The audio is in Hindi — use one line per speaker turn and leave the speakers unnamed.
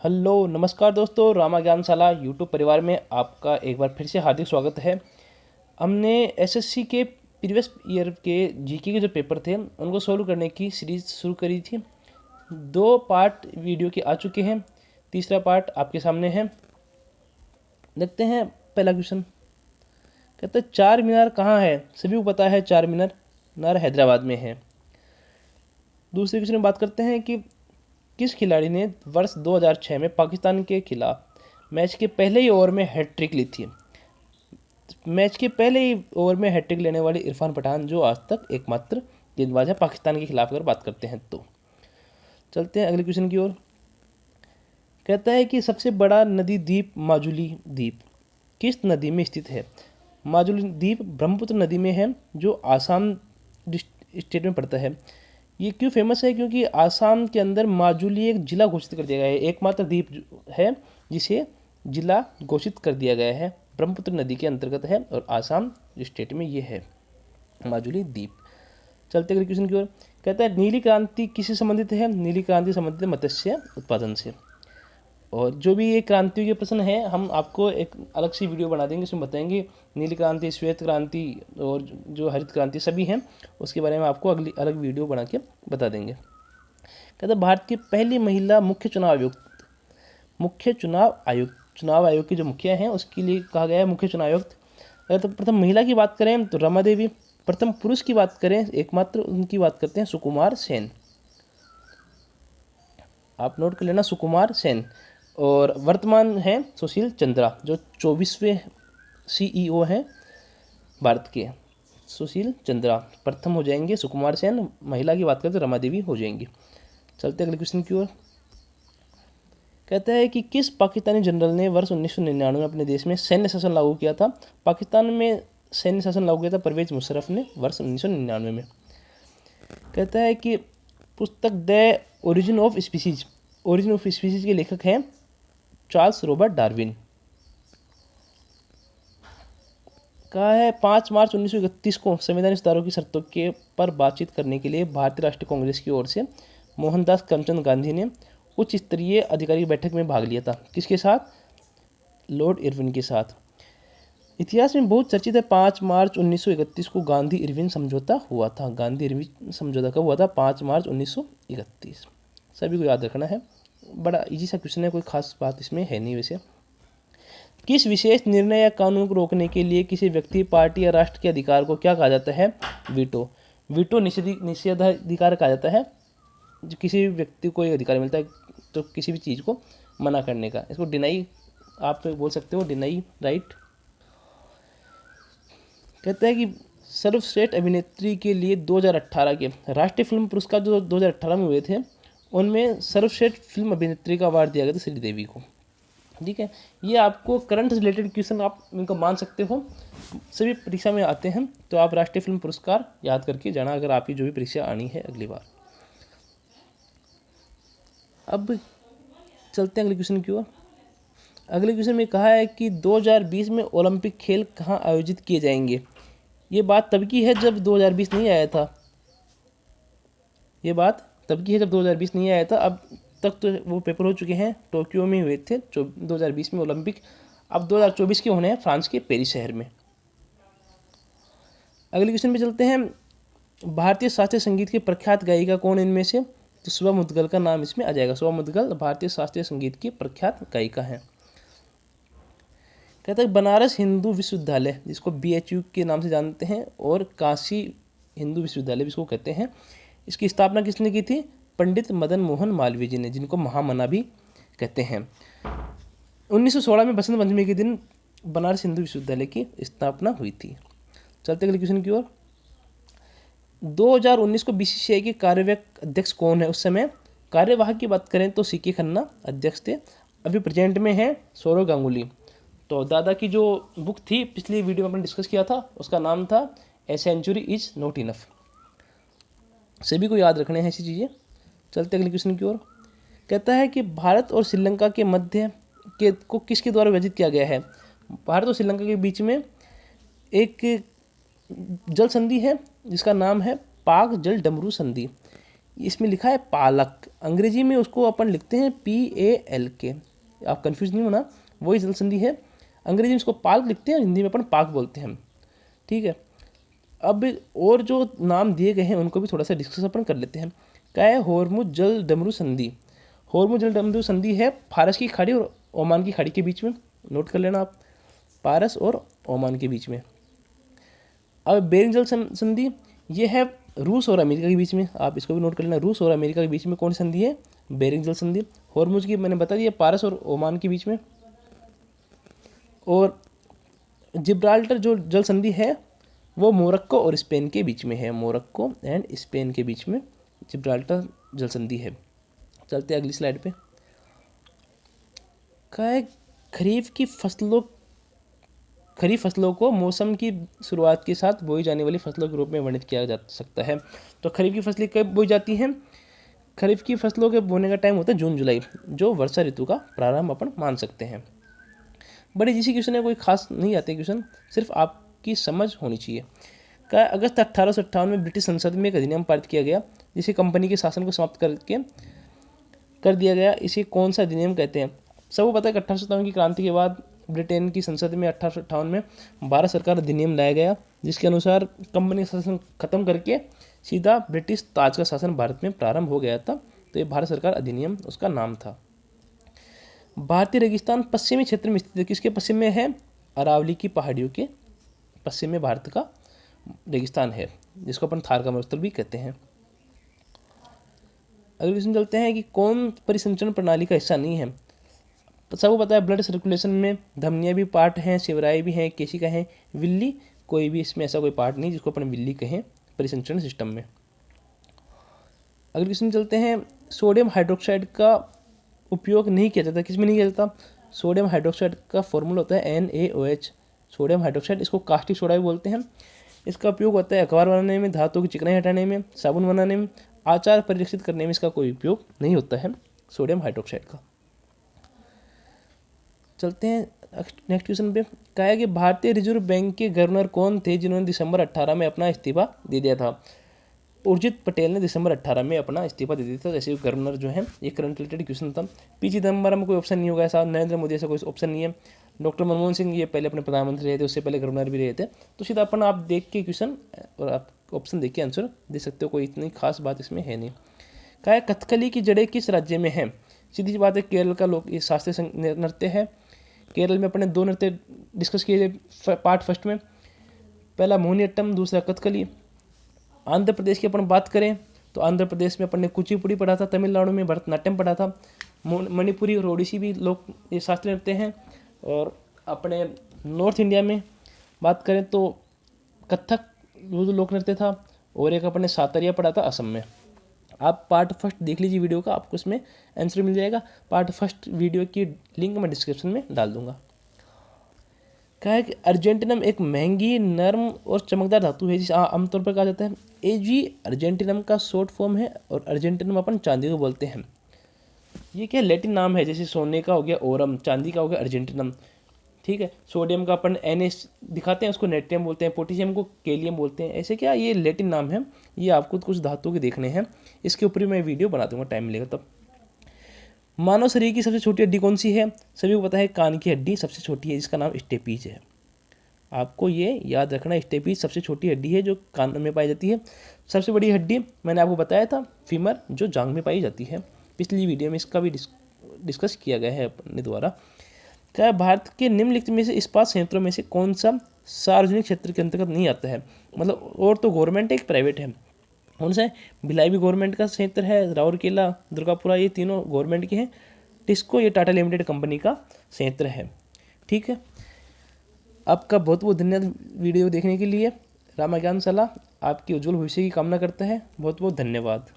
हेलो नमस्कार दोस्तों, रामा ज्ञानशाला यूट्यूब परिवार में आपका एक बार फिर से हार्दिक स्वागत है। हमने एसएससी के प्रीवियस ईयर के जीके के जो पेपर थे उनको सॉल्व करने की सीरीज शुरू करी थी। 2 पार्ट वीडियो के आ चुके हैं, तीसरा पार्ट आपके सामने है। देखते हैं पहला क्वेश्चन। कहते हैं चार मीनार कहाँ है? सभी को पता है चार मीनार हैदराबाद में है। दूसरे क्वेश्चन में बात करते हैं कि किस खिलाड़ी ने वर्ष 2006 में पाकिस्तान के खिलाफ मैच के पहले ही ओवर में हैट्रिक ली थी? मैच के पहले ही ओवर में हैट्रिक लेने वाले इरफान पठान, जो आज तक एकमात्र गेंदबाज है पाकिस्तान के खिलाफ अगर बात करते हैं तो। चलते हैं अगले क्वेश्चन की ओर। कहता है कि सबसे बड़ा नदी द्वीप माजुली द्वीप किस नदी में स्थित है? माजुली द्वीप ब्रह्मपुत्र नदी में है, जो आसाम स्टेट में पड़ता है। ये क्यों फेमस है? क्योंकि आसाम के अंदर माजुली एक जिला घोषित कर दिया गया है, एकमात्र द्वीप है जिसे जिला घोषित कर दिया गया है, ब्रह्मपुत्र नदी के अंतर्गत है और आसाम स्टेट में ये है माजुली द्वीप। चलते अगले क्वेश्चन की ओर। कहता है नीली क्रांति किससे संबंधित है? नीली क्रांति संबंधित है मत्स्य उत्पादन से। और जो भी ये क्रांतियों के प्रश्न है हम आपको एक अलग सी वीडियो बना देंगे, उसमें बताएंगे नीली क्रांति, श्वेत क्रांति और जो हरित क्रांति सभी हैं, उसके बारे में आपको अगली अलग वीडियो बना के बता देंगे। कहते हैं भारत की पहली महिला चुनाव आयोग के जो मुखिया हैं उसके लिए कहा गया है मुख्य चुनाव आयुक्त। अगर तो प्रथम महिला की बात करें तो रमा देवी, प्रथम पुरुष की बात करें एकमात्र उनकी बात करते हैं सुकुमार सेन। आप नोट कर लेना, सुकुमार सेन। और वर्तमान हैं सुशील चंद्रा, जो 24वें CEO हैं भारत के। सुशील चंद्रा प्रथम हो जाएंगे, सुकुमार सेन महिला की बात करें तो रमा देवी हो जाएंगी। चलते अगले क्वेश्चन की ओर। कहता है कि किस पाकिस्तानी जनरल ने वर्ष 1999 में अपने देश में सैन्य शासन लागू किया था? पाकिस्तान में सैन्य शासन लागू किया था परवेज मुशर्रफ ने वर्ष 1999 में। कहता है कि पुस्तक द ओरिजिन ऑफ स्पीसीज के लेखक हैं चार्ल्स रॉबर्ट डार्विन। कहा है 5 मार्च 1931 को संवैधानिक सुधारों की शर्तों के पर बातचीत करने के लिए भारतीय राष्ट्रीय कांग्रेस की ओर से मोहनदास करमचंद गांधी ने उच्च स्तरीय अधिकारी बैठक में भाग लिया था। किसके साथ? लॉर्ड इरविन के साथ। इतिहास में बहुत चर्चित है 5 मार्च 1931 को गांधी इरविन समझौता हुआ था। गांधी इरविन समझौता कब हुआ था? 5 मार्च 1931। सभी को याद रखना है, बड़ा इजी सा क्वेश्चन है, कोई खास बात इसमें है नहीं। वैसे किस विशेष निर्णय या कानून को रोकने के लिए किसी व्यक्ति, पार्टी या राष्ट्र के अधिकार को क्या कहा जाता है? वीटो। वीटो निषेधाधिकार कहा जाता है। जो किसी भी व्यक्ति को एक अधिकार मिलता है तो किसी भी चीज़ को मना करने का, इसको डिनाई आप बोल सकते हो, डिनाई राइट। कहता है कि सर्वश्रेष्ठ अभिनेत्री के लिए 2018 के राष्ट्रीय फिल्म पुरस्कार जो 2018 में हुए थे उनमें सर्वश्रेष्ठ फिल्म अभिनेत्री का अवार्ड दिया गया था श्रीदेवी को। ठीक है, ये आपको करंट से रिलेटेड क्वेश्चन आप इनको मान सकते हो, सभी परीक्षा में आते हैं, तो आप राष्ट्रीय फिल्म पुरस्कार याद करके जाना अगर आपकी जो भी परीक्षा आनी है अगली बार। अब चलते हैं अगले क्वेश्चन की ओर। अगले क्वेश्चन में कहा है कि 2020 में ओलंपिक खेल कहाँ आयोजित किए जाएंगे? ये बात तब की है जब 2020 नहीं आया था। ये बात तब की है जब 2020 नहीं आया था। अब तक तो वो पेपर हो चुके हैं, टोक्यो में हुए थे 2020 में ओलंपिक। अब 2024 के होने हैं फ्रांस के पेरिस शहर में। अगले क्वेश्चन पे चलते हैं। भारतीय शास्त्रीय संगीत की प्रख्यात गायिका कौन इनमें से? तो सुबह मुदगल का नाम इसमें आ जाएगा। सुबह मुदगल भारतीय शास्त्रीय संगीत की प्रख्यात गायिका हैं। कहता है बनारस हिंदू विश्वविद्यालय, जिसको BHU के नाम से जानते हैं, और काशी हिंदू विश्वविद्यालय भी इसको कहते हैं, इसकी स्थापना किसने की थी? पंडित मदन मोहन मालवीय जी ने, जिनको महामना भी कहते हैं। 1916 में बसंत पंचमी के दिन बनारस हिंदू विश्वविद्यालय की स्थापना हुई थी। चलते अगले क्वेश्चन की ओर। 2019 को BCCI के कार्यवाहक अध्यक्ष कौन है? उस समय कार्यवाहक की बात करें तो CK खन्ना अध्यक्ष थे। अभी प्रेजेंट में है सौरव गांगुली। तो दादा की जो बुक थी पिछली वीडियो में अपन डिस्कस किया था, उसका नाम था a century is not enough. सभी को याद रखने हैं ऐसी चीज़ें। चलते अगले क्वेश्चन की ओर। कहता है कि भारत और श्रीलंका के मध्य के को किसके द्वारा विभाजित किया गया है? भारत और श्रीलंका के बीच में एक जल संधि है जिसका नाम है पाक जल डमरू संधि। इसमें लिखा है पालक, अंग्रेजी में उसको अपन लिखते हैं PALK, आप कंफ्यूज नहीं होना, वही जल संधि है। अंग्रेजी में इसको पालक लिखते हैं, हिंदी में अपन पाक बोलते हैं, ठीक है। अब और जो नाम दिए गए हैं उनको भी थोड़ा सा डिस्कस अपन कर लेते हैं। क्या है होर्मुज जल डमरू संधि। होर्मुज जल डमरू संधि है फारस की खाड़ी और ओमान की खाड़ी के बीच में, नोट कर लेना आप, पारस और ओमान के बीच में। अब बेरिंग जल संधि ये है रूस और अमेरिका के बीच में, आप इसको भी नोट कर लेना, रूस और अमेरिका के बीच में कौन संधि है, बेरिंग जल संधि। होर्मुज की मैंने बता दिया, पारस और ओमान के बीच में। और जिब्राल्टर जो जल संधि है वो मोरक्को और स्पेन के बीच में है, मोरक्को एंड स्पेन के बीच में जिब्राल्टर जल संधि है। चलते हैं अगली स्लाइड पे। क्या है खरीफ फसलों को मौसम की शुरुआत के साथ बोई जाने वाली फसलों के रूप में वर्णित किया जा सकता है। तो खरीफ की फसलें कब बोई जाती हैं, खरीफ की फसलों के बोने का टाइम होता है जून जुलाई, जो वर्षा ऋतु का प्रारंभ अपन मान सकते हैं। बड़े जिसी क्वेश्चन है, कोई खास नहीं आते क्वेश्चन, सिर्फ आपकी समझ होनी चाहिए। क्या अगस्त 1858 में ब्रिटिश संसद में एक अधिनियम पारित किया गया जिसे कंपनी के शासन को समाप्त करके कर दिया गया, इसे कौन सा अधिनियम कहते हैं। सबको पता है कि 1857 की क्रांति के बाद ब्रिटेन की संसद में 1858 में भारत सरकार अधिनियम लाया गया, जिसके अनुसार कंपनी का शासन खत्म करके सीधा ब्रिटिश ताज का शासन भारत में प्रारंभ हो गया था। तो ये भारत सरकार अधिनियम उसका नाम था। भारतीय रेगिस्तान पश्चिमी क्षेत्र में स्थित है, किसके पश्चिम में है, अरावली की पहाड़ियों के पश्चिम में भारत का रेगिस्तान है, जिसको अपन थार का मरुस्थल भी कहते हैं। अगले क्वेश्चन चलते हैं कि कौन परिसंचरण प्रणाली का हिस्सा नहीं है। तो सबको पता है ब्लड सर्कुलेशन में धमनियाँ भी पार्ट हैं, शिवराई भी हैं, केशिका हैं, विल्ली कोई भी इसमें ऐसा कोई पार्ट नहीं जिसको अपन विल्ली कहें परिसंचरण सिस्टम में। अगले क्वेश्चन चलते हैं, सोडियम हाइड्रोक्साइड का उपयोग नहीं किया जाता, किसमें नहीं किया जाता, सोडियम हाइड्रोक्साइड का फॉर्मूला होता है NaOH, सोडियम हाइड्रोक्साइड, इसको कास्टिक सोडा भी बोलते हैं। इसका उपयोग होता है अखबार बनाने में, धातु की चिकनाई हटाने में, साबुन बनाने में, आचार परिरक्षित करने में इसका कोई उपयोग नहीं होता है सोडियम हाइड्रोक्साइड का। चलते हैं नेक्स्ट क्वेश्चन पे। कहा है कि भारतीय रिजर्व बैंक के गवर्नर कौन थे जिन्होंने दिसंबर 18 में अपना इस्तीफा दे दिया था। उर्जित पटेल ने दिसंबर 18 में अपना इस्तीफा दे दिया था। जैसे गवर्नर जो है, ये करंट रिलेटेड क्वेश्चन था। P चिदम्बरम कोई ऑप्शन नहीं होगा ऐसा, नरेंद्र मोदी ऐसा कोई ऑप्शन नहीं है, डॉक्टर मनमोहन सिंह ये पहले अपने प्रधानमंत्री रहे थे, उससे पहले गवर्नर भी रहे थे। तो सीधा अपन आप देख के क्वेश्चन और आप ऑप्शन देख के आंसर दे सकते हो, कोई इतनी खास बात इसमें है नहीं। कहा है कथकली की जड़ें किस राज्य में है। सीधी सी बात है, केरल का लोग ये शास्त्रीय नृत्य है। केरल में अपने दो नृत्य डिस्कस किए थे पार्ट फर्स्ट में, पहला मोहिनीअट्टम, दूसरा कथकली। आंध्र प्रदेश की अपन बात करें तो आंध्र प्रदेश में अपन ने कुचिपुड़ी पढ़ा था, तमिलनाडु में भरतनाट्यम पढ़ा था, मणिपुरी और ओडिसी भी लोग ये शास्त्रीय नृत्य हैं। और अपने नॉर्थ इंडिया में बात करें तो कथक जो लोक नृत्य था, और एक अपन ने सातरिया पढ़ा था असम में। आप पार्ट फर्स्ट देख लीजिए वीडियो का, आपको इसमें आंसर मिल जाएगा। पार्ट फर्स्ट वीडियो की लिंक मैं डिस्क्रिप्शन में डाल दूंगा। क्या है कि अर्जेंटिनम एक महंगी, नर्म और चमकदार धातु है जिसे आमतौर पर कहा जाता है Ag अर्जेंटिनम का शॉर्ट फॉर्म है, और अर्जेंटिनम अपन चांदी को बोलते हैं। ये क्या लैटिन नाम है, जैसे सोने का हो गया ओरम, चांदी का हो गया अर्जेंटिनम, ठीक है। सोडियम का अपन Na दिखाते हैं, उसको नेट्रियम बोलते हैं, पोटेशियम को केलियम बोलते हैं। ऐसे क्या, ये लैटिन नाम है। ये आपको कुछ धातुओं के देखने हैं, इसके ऊपर मैं वीडियो बना दूंगा, टाइम मिलेगा तब। मानव शरीर की सबसे छोटी हड्डी कौन सी है। सभी को पता है कान की हड्डी सबसे छोटी है, जिसका नाम स्टेपीज है। आपको ये याद रखना, स्टेपीज सबसे छोटी हड्डी है जो कान में पाई जाती है। सबसे बड़ी हड्डी मैंने आपको बताया था फीमर, जो जांघ में पाई जाती है। पिछली वीडियो में इसका भी डिस्कस किया गया है अपने द्वारा। क्या भारत के निम्नलिखित में से इस्पात संयंत्रों में से कौन सा सार्वजनिक क्षेत्र के अंतर्गत नहीं आता है, मतलब और तो गवर्नमेंट है, एक प्राइवेट है। कौन सा है, भिलाई भी गवर्नमेंट का संयंत्र है, राउरकेला, दुर्गापुरा ये तीनों गवर्नमेंट के हैं। टिस्को ये टाटा लिमिटेड कंपनी का संयंत्र है, ठीक है। आपका बहुत बहुत धन्यवाद वीडियो देखने के लिए। रामा ज्ञानशाला आपकी उज्जवल भविष्य की कामना करता है। बहुत बहुत धन्यवाद।